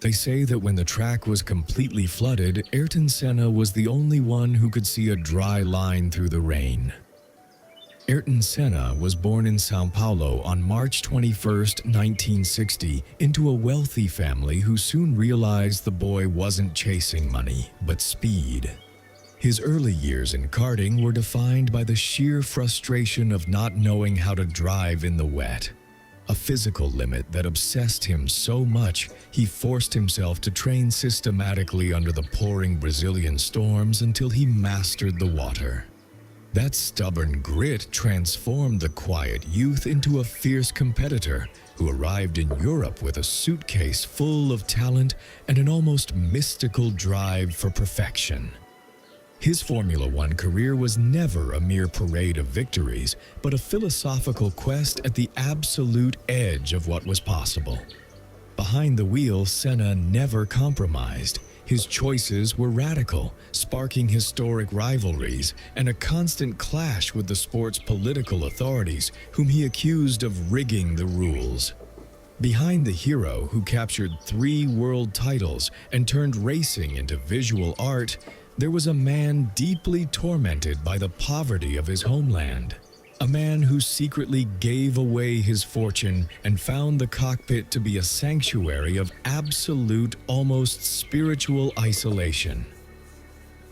They say that when the track was completely flooded, Ayrton Senna was the only one who could see a dry line through the rain. Ayrton Senna was born in São Paulo on March 21, 1960, into a wealthy family who soon realized the boy wasn't chasing money, but speed. His early years in karting were defined by the sheer frustration of not knowing how to drive in the wet. A physical limit that obsessed him so much, he forced himself to train systematically under the pouring Brazilian storms until he mastered the water. That stubborn grit transformed the quiet youth into a fierce competitor who arrived in Europe with a suitcase full of talent and an almost mystical drive for perfection. His Formula One career was never a mere parade of victories, but a philosophical quest at the absolute edge of what was possible. Behind the wheel, Senna never compromised. His choices were radical, sparking historic rivalries and a constant clash with the sport's political authorities, whom he accused of rigging the rules. Behind the hero who captured 3 world titles and turned racing into visual art, there was a man deeply tormented by the poverty of his homeland. A man who secretly gave away his fortune and found the cockpit to be a sanctuary of absolute, almost spiritual isolation.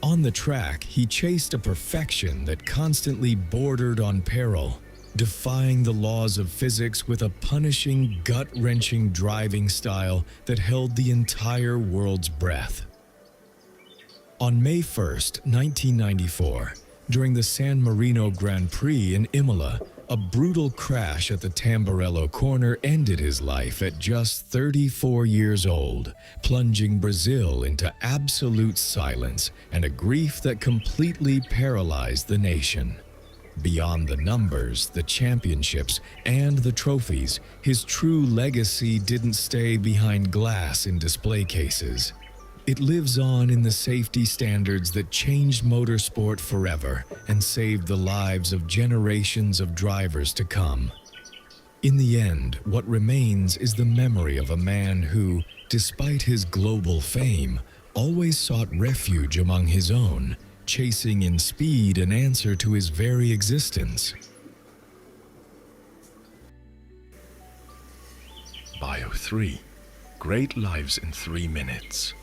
On the track, he chased a perfection that constantly bordered on peril, defying the laws of physics with a punishing, gut-wrenching driving style that held the entire world's breath. On May 1, 1994, during the San Marino Grand Prix in Imola, a brutal crash at the Tamburello corner ended his life at just 34 years old, plunging Brazil into absolute silence and a grief that completely paralyzed the nation. Beyond the numbers, the championships, and the trophies, his true legacy didn't stay behind glass in display cases. It lives on in the safety standards that changed motorsport forever and saved the lives of generations of drivers to come. In the end, what remains is the memory of a man who, despite his global fame, always sought refuge among his own, chasing in speed an answer to his very existence. Bio3. Great lives in 3 minutes.